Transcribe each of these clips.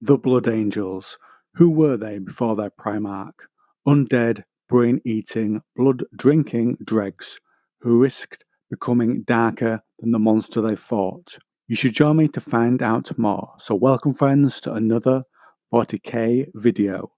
The Blood Angels. Who were they before their prime arc? Undead, brain-eating, blood-drinking dregs who risked becoming darker than the monster they fought. You should join me to find out more, so welcome friends to another 40k video.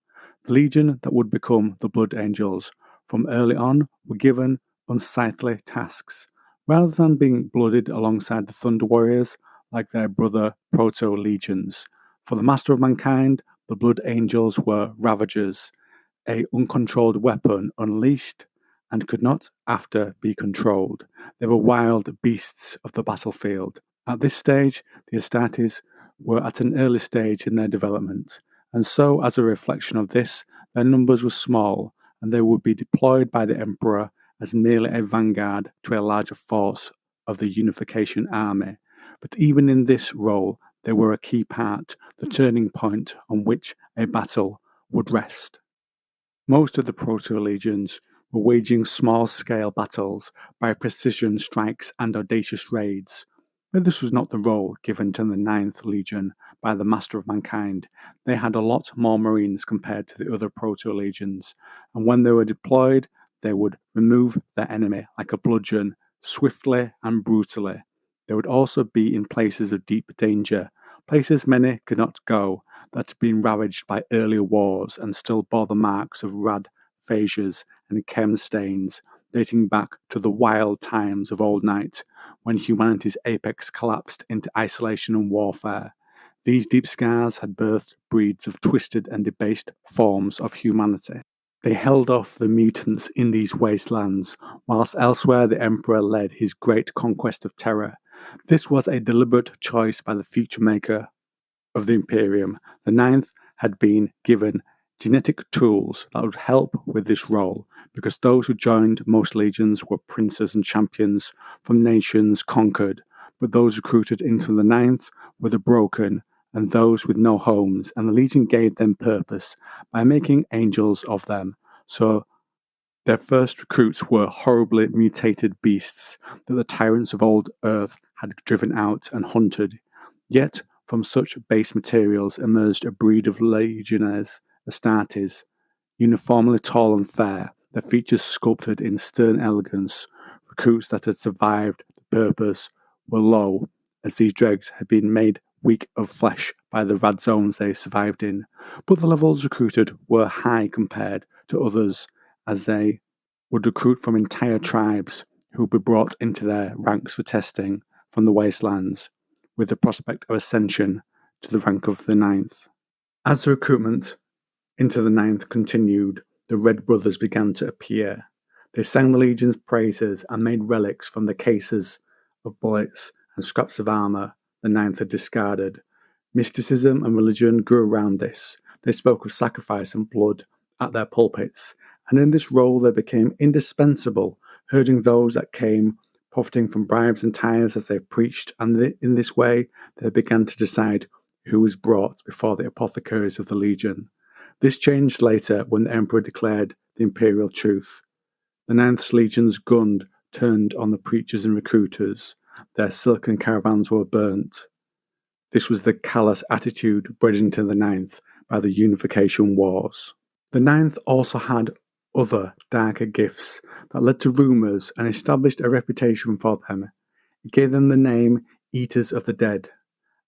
The legion that would become the Blood Angels from early on were given unsightly tasks. Rather than being blooded alongside the Thunder Warriors like their brother Proto-Legions, for the Master of Mankind, the Blood Angels were Ravagers, a uncontrolled weapon unleashed and could not after be controlled. They were wild beasts of the battlefield. At this stage, the Astartes were at an early stage in their development, and so as a reflection of this, their numbers were small, and they would be deployed by the Emperor as merely a vanguard to a larger force of the Unification Army. But even in this role, they were a key part, the turning point on which a battle would rest. Most of the Proto-Legions were waging small-scale battles by precision strikes and audacious raids. But this was not the role given to the 9th Legion by the Master of Mankind. They had a lot more Marines compared to the other Proto-Legions, and when they were deployed, they would remove their enemy like a bludgeon, swiftly and brutally. They would also be in places of deep danger, places many could not go, that had been ravaged by earlier wars and still bore the marks of rad phages and chem stains dating back to the wild times of Old Night, when humanity's apex collapsed into isolation and warfare. These deep scars had birthed breeds of twisted and debased forms of humanity. They held off the mutants in these wastelands, whilst elsewhere the Emperor led his great conquest of terror. This was a deliberate choice by the future maker of the Imperium. The 9th had been given genetic tools that would help with this role, because those who joined most legions were princes and champions from nations conquered, but those recruited into the 9th were the broken and those with no homes, and the legion gave them purpose by making angels of them. So their first recruits were horribly mutated beasts that the tyrants of old Earth had driven out and hunted. Yet, from such base materials emerged a breed of legionnaires, Astartes, uniformly tall and fair, their features sculpted in stern elegance. Recruits that had survived the purpose were low, as these dregs had been made weak of flesh by the rad zones they survived in, but the levels recruited were high compared to others, as they would recruit from entire tribes who would be brought into their ranks for testing from the wastelands, with the prospect of ascension to the rank of the 9th. As the recruitment into the 9th continued, the Red Brothers began to appear. They sang the Legion's praises and made relics from the cases of bullets and scraps of armour the 9th had discarded. Mysticism and religion grew around this. They spoke of sacrifice and blood at their pulpits, and in this role they became indispensable, herding those that came, profiting from bribes and tithes as they preached, and in this way they began to decide who was brought before the apothecaries of the Legion. This changed later when the Emperor declared the imperial truth. The 9th Legion's gun turned on the preachers and recruiters. Their silken caravans were burnt. This was the callous attitude bred into the 9th by the Unification Wars. The 9th also had other darker gifts that led to rumours and established a reputation for them. It gave them the name Eaters of the Dead.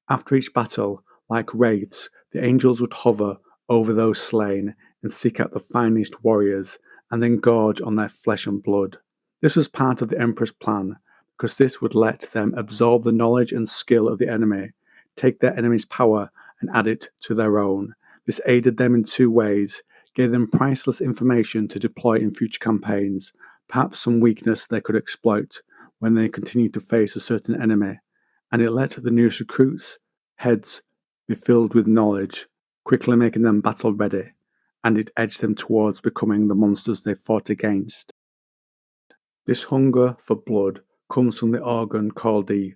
After each battle, like wraiths, the angels would hover over those slain and seek out the finest warriors and then gorge on their flesh and blood. This was part of the Emperor's plan, because this would let them absorb the knowledge and skill of the enemy, take their enemy's power and add it to their own. This aided them in two ways, gave them priceless information to deploy in future campaigns, perhaps some weakness they could exploit when they continued to face a certain enemy, and it let the newest recruits' heads be filled with knowledge, quickly making them battle-ready, and it edged them towards becoming the monsters they fought against. This hunger for blood comes from the organ called the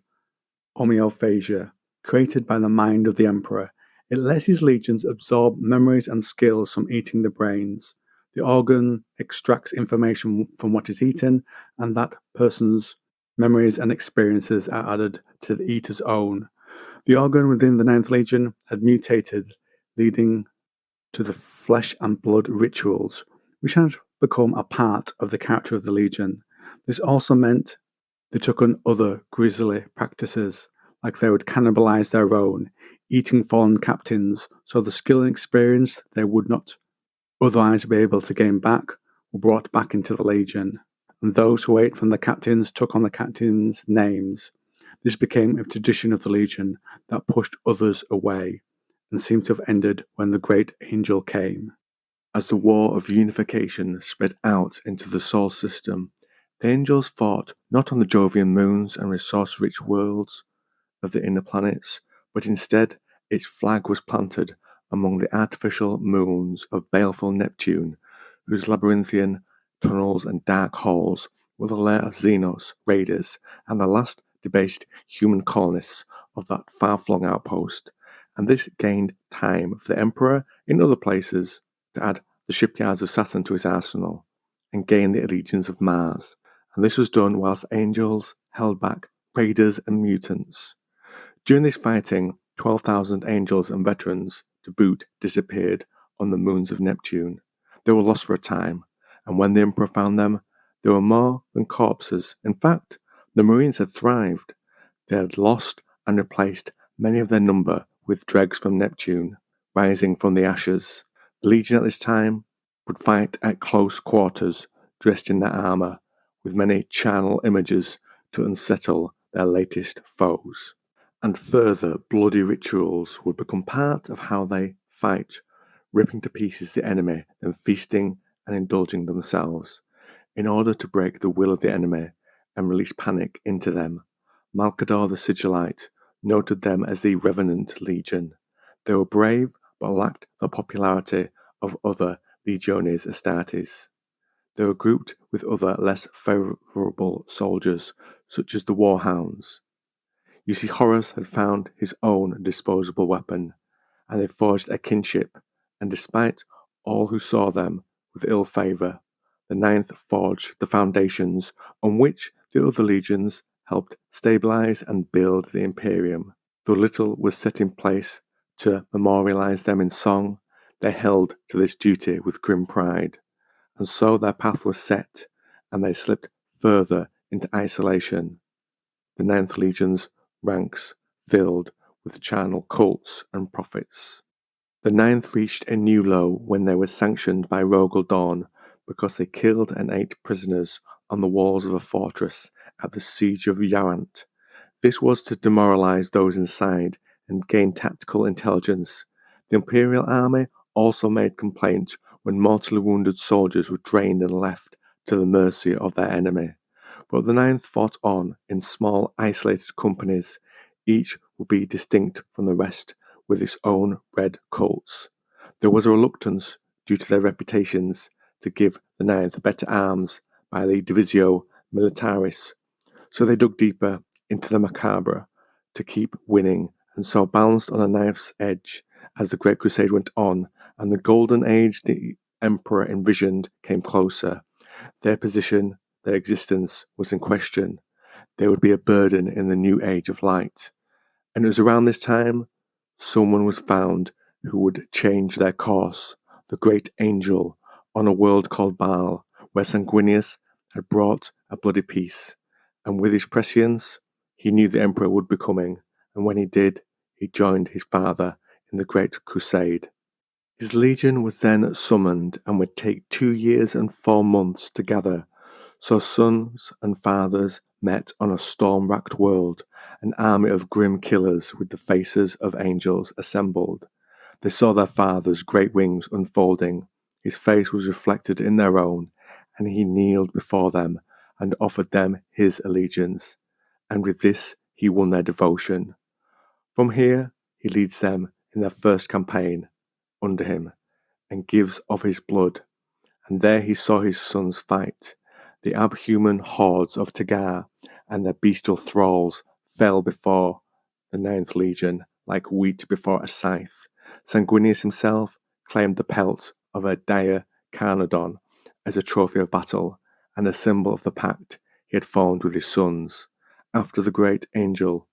homeophagia, created by the mind of the Emperor. It lets his legions absorb memories and skills from eating the brains. The organ extracts information from what is eaten, and that person's memories and experiences are added to the eater's own. The organ within the 9th Legion had mutated leading to the flesh and blood rituals, which had become a part of the character of the Legion. This also meant they took on other grisly practices, like they would cannibalize their own, eating fallen captains, so the skill and experience they would not otherwise be able to gain back were brought back into the Legion, and those who ate from the captains took on the captains' names. This became a tradition of the Legion that pushed others away, and seemed to have ended when the Great Angel came. As the War of Unification spread out into the Sol system, the Angels fought not on the Jovian moons and resource-rich worlds of the inner planets, but instead its flag was planted among the artificial moons of baleful Neptune, whose labyrinthian tunnels and dark halls were the lair of Xenos raiders and the last debased human colonists of that far-flung outpost, and this gained time for the Emperor in other places to add the shipyards of Saturn to his arsenal and gain the allegiance of Mars, and this was done whilst Angels held back raiders and mutants. During this fighting, 12,000 Angels and veterans to boot disappeared on the moons of Neptune. They were lost for a time, and when the Emperor found them, they were more than corpses. In fact, the Marines had thrived. They had lost and replaced many of their number with dregs from Neptune, rising from the ashes. The Legion at this time would fight at close quarters, dressed in their armour, with many charnel images to unsettle their latest foes. And further bloody rituals would become part of how they fight, ripping to pieces the enemy, then feasting and indulging themselves, in order to break the will of the enemy and release panic into them. Malcador the Sigillite noted them as the Revenant Legion. They were brave, but lacked the popularity of other Legiones Astartes. They were grouped with other less favourable soldiers, such as the Warhounds. You see, Horus had found his own disposable weapon, and they forged a kinship, and despite all who saw them with ill favour, the Ninth forged the foundations on which the other legions helped stabilize and build the Imperium. Though little was set in place to memorialize them in song, they held to this duty with grim pride, and so their path was set, and they slipped further into isolation. The Ninth Legion's ranks filled with charnel cults and prophets. The Ninth reached a new low when they were sanctioned by Rogel Dawn because they killed and ate prisoners on the walls of a fortress at the siege of Yarant. This was to demoralize those inside and gain tactical intelligence. The Imperial Army also made complaint when mortally wounded soldiers were drained and left to the mercy of their enemy. But the Ninth fought on in small, isolated companies. Each would be distinct from the rest, with its own red cults. There was a reluctance, due to their reputations, to give the Ninth better arms by the Divisio Militaris, so they dug deeper into the macabre to keep winning, and so balanced on a knife's edge as the Great Crusade went on, and the golden age the Emperor envisioned came closer. Their position, their existence was in question. They would be a burden in the new age of light. And it was around this time someone was found who would change their course, the great angel, on a world called Baal, where Sanguinius had brought a bloody peace. And with his prescience, he knew the Emperor would be coming, and when he did, he joined his father in the Great Crusade. His legion was then summoned and would take 2 years and 4 months to gather. So sons and fathers met on a storm-racked world, an army of grim killers with the faces of angels assembled. They saw their father's great wings unfolding. His face was reflected in their own, and he kneeled before them and offered them his allegiance. And with this he won their devotion. From here he leads them in their first campaign under him, and gives of his blood. And there he saw his sons fight. The abhuman hordes of Tagar and their bestial thralls fell before the Ninth Legion like wheat before a scythe. Sanguinius himself claimed the pelt of a dire Carnodon as a trophy of battle and a symbol of the pact he had formed with his sons. After the great angel,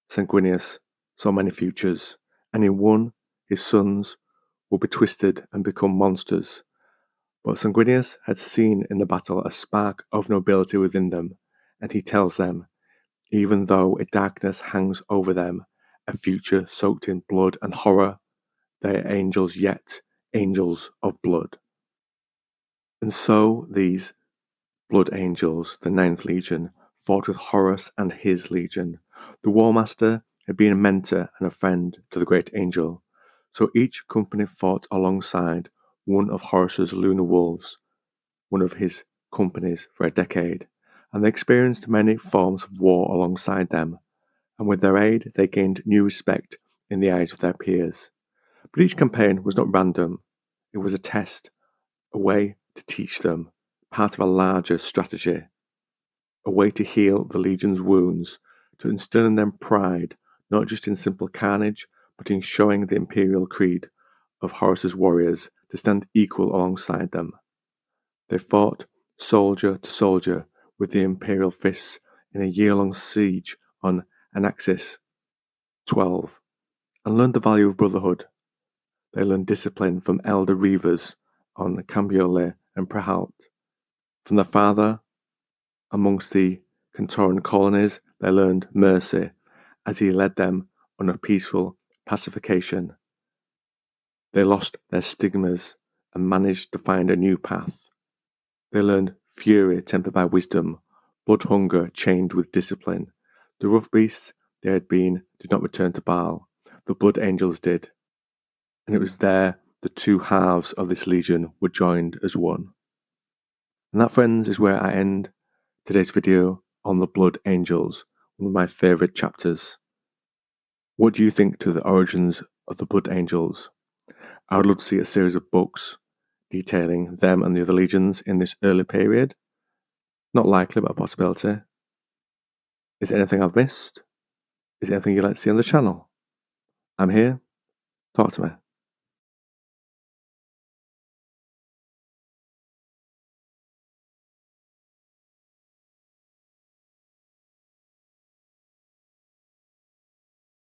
Sanguinius saw many futures, and in one his sons, would be twisted and become monsters. But Sanguinius had seen in the battle a spark of nobility within them, and he tells them, even though a darkness hangs over them, a future soaked in blood and horror, they are angels yet, angels of blood. And so these blood angels, the Ninth Legion, fought with Horus and his legion. The War Master had been a mentor and a friend to the great angel, so each company fought alongside one of Horus's lunar wolves, one of his companies, for a decade, and they experienced many forms of war alongside them, and with their aid they gained new respect in the eyes of their peers. But each campaign was not random, it was a test, a way to teach them, part of a larger strategy, a way to heal the Legion's wounds, to instill in them pride, not just in simple carnage, but in showing the imperial creed of Horus's warriors to stand equal alongside them. They fought soldier to soldier with the imperial fists in a year-long siege on Anaxis 12, and learned the value of brotherhood. They learned discipline from elder reavers on Cambiole and Prahalt. From their father, amongst the Cantoran colonies, they learned mercy as he led them on a peaceful pacification. They lost their stigmas and managed to find a new path. They learned fury tempered by wisdom, blood hunger chained with discipline. The rough beasts they had been did not return to Baal. The blood angels did. And it was there the two halves of this legion were joined as one. And that, friends, is where I end today's video on the Blood Angels, one of my favourite chapters. What do you think to the origins of the Blood Angels? I would love to see a series of books detailing them and the other legions in this early period. Not likely, but a possibility. Is there anything I've missed? Is there anything you'd like to see on the channel? I'm here. Talk to me.